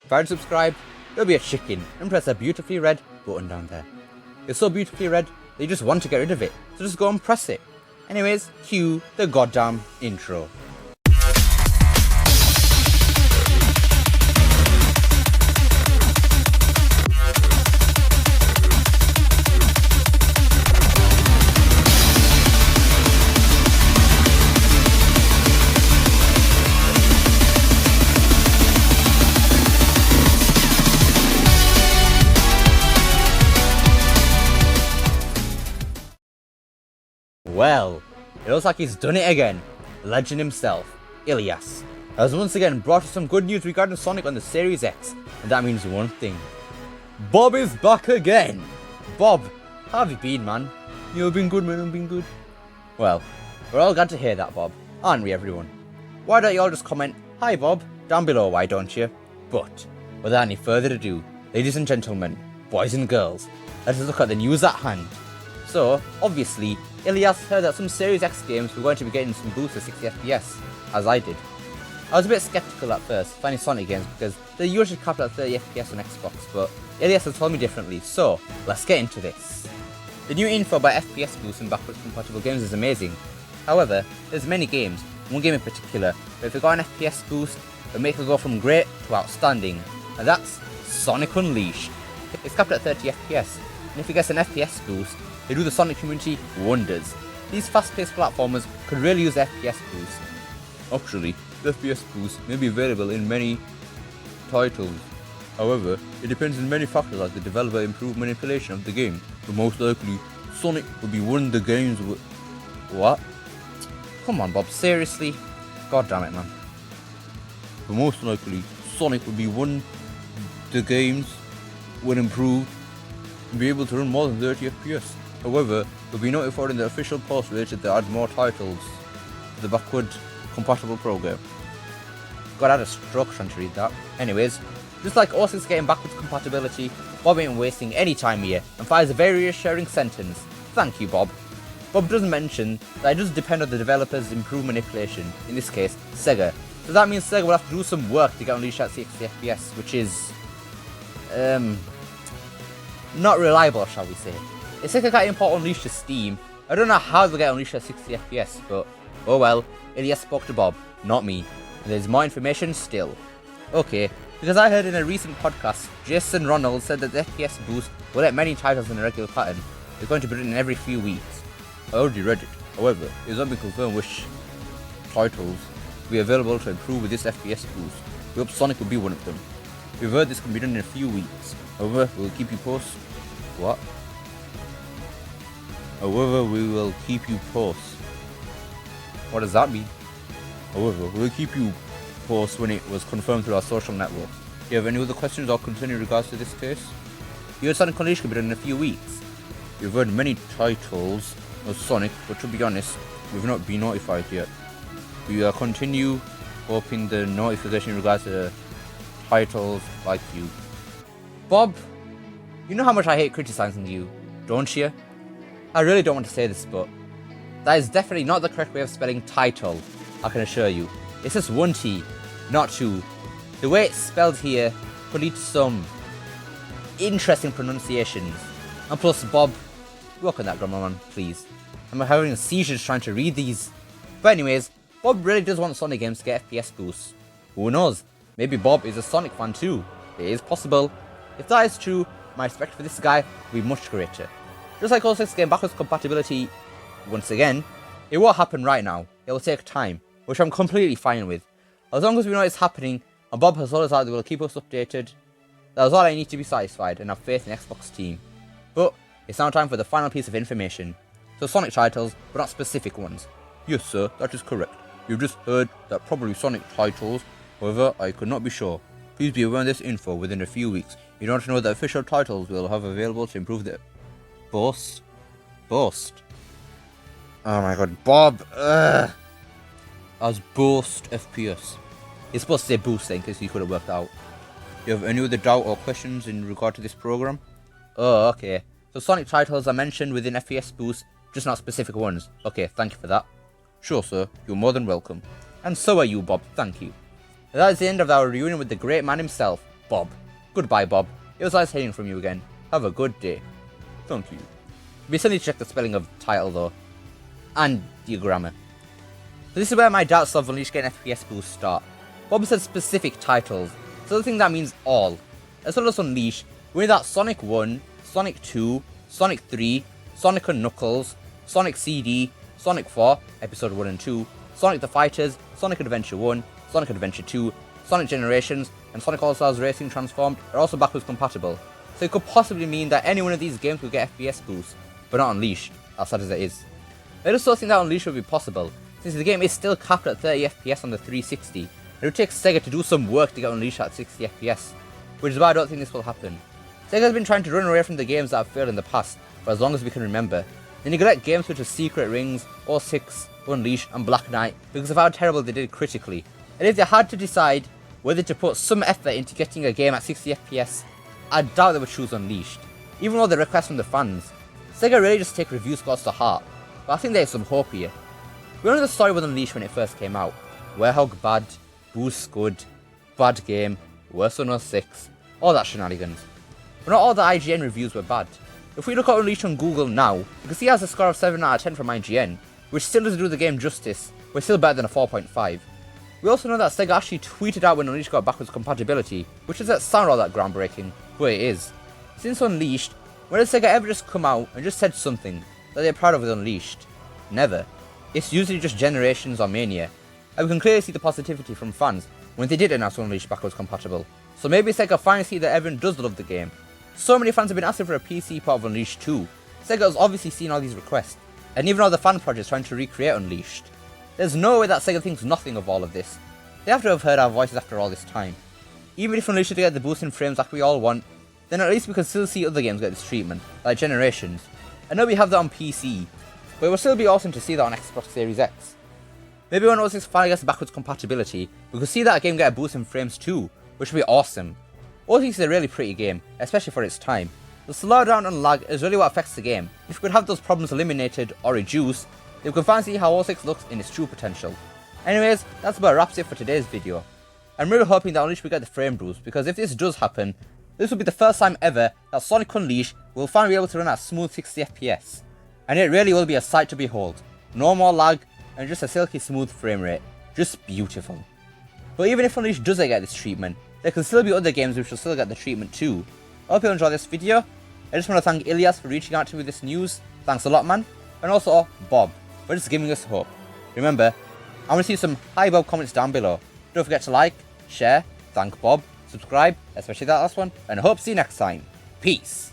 If I subscribe, there'll be a chicken, and press a beautifully red button down there. It's so beautifully red that you just want to get rid of it, so just go and press it. Anyways, cue the goddamn intro. Well, it looks like he's done it again. The legend himself, Ilias, has once again brought us some good news regarding Sonic on the Series X, and that means one thing. Bob is back again! Bob, how have you been, man? You've been good, man, I've been good. Well, we're all glad to hear that, Bob, aren't we, everyone? Why don't you all just comment, "Hi, Bob," down below, why don't you? But, without any further ado, ladies and gentlemen, boys and girls, let us look at the news at hand. So, obviously, Ilias heard that some Series X games were going to be getting some boosts to 60 FPS, as I did. I was a bit skeptical at first, finding Sonic games, because they're usually capped at 30 FPS on Xbox, but Ilias has told me differently, so let's get into this. The new info by FPS Boost and backwards compatible games is amazing. However, there's many games, one game in particular, but if you got an FPS Boost, it'll make it go from great to outstanding, and that's Sonic Unleashed. It's capped at 30 FPS, and if it gets an FPS Boost, they do the Sonic community wonders. These fast-paced platformers could really use FPS Boost. Actually, the FPS Boost may be available in many titles. However, it depends on many factors like the developer improved manipulation of the game, but most likely, Sonic will be one of the games with... What? Come on, Bob, seriously? God damn it, man. But most likely, Sonic will be one of the games when improved and be able to run more than 30 FPS. However, we'll be notified in the official post related to add more titles to the backward compatible program. God, I had a stroke trying to read that. Anyways, just like us is getting backwards compatibility, Bob ain't wasting any time here and fires a very reassuring sentence. Thank you, Bob. Bob doesn't mention that it does depend on the developer's improved manipulation, in this case, Sega. So that means Sega will have to do some work to get Unleashed at 60 FPS, which is... not reliable, shall we say. If Sega can't import Unleashed to Steam, I don't know how they'll get Unleashed at 60 FPS, but oh well, Ilias spoke to Bob, not me, and there's more information still. Okay, because I heard in a recent podcast, Jason Ronald said that the FPS Boost will let many titles in a regular pattern. It's going to be written every few weeks. I already read it, however, it has not been confirmed which titles will be available to improve with this FPS Boost. We hope Sonic will be one of them. We've heard this can be done in a few weeks, however, we'll keep you posted. What? However, we will keep you posted. What does that mean? However, we'll keep you posted when it was confirmed through our social network. Do you have any other questions or concerns in regards to this case? You heard Sonic Unleashed can be done in a few weeks. You've heard many titles of Sonic, but to be honest, we've not been notified yet. We continue hoping the notification in regards to the titles like you. Bob, you know how much I hate criticizing you, don't you? I really don't want to say this, but that is definitely not the correct way of spelling title, I can assure you. It's just one T, not two. The way it's spelled here could lead to some interesting pronunciations. And plus, Bob, work on that grammar, man, please. I'm having seizures trying to read these. But anyways, Bob really does want Sonic games to get FPS boosts. Who knows? Maybe Bob is a Sonic fan too. It is possible. If that is true, my respect for this guy will be much greater. Just like all 6 game backwards compatibility, once again, it won't happen right now. It will take time, which I'm completely fine with. As long as we know it's happening, and Bob has told us that they will keep us updated, that is all I need to be satisfied and have faith in Xbox team. But it's now time for the final piece of information. So Sonic titles, but not specific ones. Yes sir, that is correct. You've just heard that probably Sonic titles, however I could not be sure. Please be aware of this info within a few weeks. You don't know the official titles we'll have available to improve the Boost. Oh my god, Bob. As Boost FPS. It's supposed to say Boost in case you could have worked out. Do you have any other doubt or questions in regard to this program? Oh, okay. So Sonic titles are mentioned within FPS Boost, just not specific ones. Okay, thank you for that. Sure, sir. You're more than welcome. And so are you, Bob. Thank you. That is the end of our reunion with the great man himself. Bob. Goodbye, Bob. It was nice hearing from you again. Have a good day. Thank you. Be sure to check the spelling of title though. And your grammar. So this is where my doubts of Unleashed getting FPS Boost start. Bob said specific titles, so I think that means all. As well as Unleashed, we know that Sonic 1, Sonic 2, Sonic 3, Sonic & Knuckles, Sonic CD, Sonic 4, Episode 1 and 2, Sonic the Fighters, Sonic Adventure 1, Sonic Adventure 2, Sonic Generations, and Sonic All-Stars Racing Transformed are also backwards compatible, so it could possibly mean that any one of these games will get FPS Boost, but not Unleashed, as sad as it is. I just don't think that Unleashed would be possible, since the game is still capped at 30 FPS on the 360, and it would take Sega to do some work to get Unleashed at 60 FPS, which is why I don't think this will happen. Sega has been trying to run away from the games that have failed in the past for as long as we can remember. They neglect games such as Secret Rings, 06, Unleashed, and Black Knight because of how terrible they did critically. And if they had to decide whether to put some effort into getting a game at 60 FPS, I doubt they would choose Unleashed. Even though the requests from the fans, Sega really just take review scores to heart, but I think there is some hope here. We know the story with Unleashed when it first came out. Hedgehog bad, Boost good, bad game, worse than 06, all that shenanigans. But not all the IGN reviews were bad. If we look at Unleashed on Google now, you can see it has a score of 7 out of 10 from IGN, which still doesn't do the game justice, but still better than a 4.5. We also know that Sega actually tweeted out when Unleashed got backwards compatibility, which doesn't sound all that groundbreaking, but it is. Since Unleashed, when has Sega ever just come out and just said something that they're proud of with Unleashed? Never. It's usually just Generations or Mania, and we can clearly see the positivity from fans when they did announce Unleashed backwards compatible. So maybe Sega finally see that everyone does love the game. So many fans have been asking for a PC port of Unleashed too. Sega has obviously seen all these requests, and even all the fan projects trying to recreate Unleashed. There's no way that Sega thinks nothing of all of this. They have to have heard our voices after all this time. Even if Unleashed get the boost in frames like we all want, then at least we can still see other games get this treatment, like Generations. I know we have that on PC, but it would still be awesome to see that on Xbox Series X. Maybe when OS finally gets backwards compatibility, we could see that game get a boost in frames too, which would be awesome. OS is a really pretty game, especially for its time. The slowdown and lag is really what affects the game. If we could have those problems eliminated or reduced, then we can finally see how OS looks in its true potential. Anyways, that's about wraps it for today's video. I'm really hoping that Unleashed will get the frame boost, because if this does happen, this will be the first time ever that Sonic Unleashed will finally be able to run at smooth 60 FPS. And it really will be a sight to behold. No more lag, and just a silky smooth frame rate. Just beautiful. But even if Unleashed doesn't get this treatment, there can still be other games which will still get the treatment too. I hope you enjoyed this video. I just want to thank Ilyas for reaching out to me with this news. Thanks a lot, man. And also Bob for just giving us hope. Remember, I want to see some hi Bob comments down below. Don't forget to like, share, thank Bob, subscribe, especially that last one, and I hope to see you next time. Peace.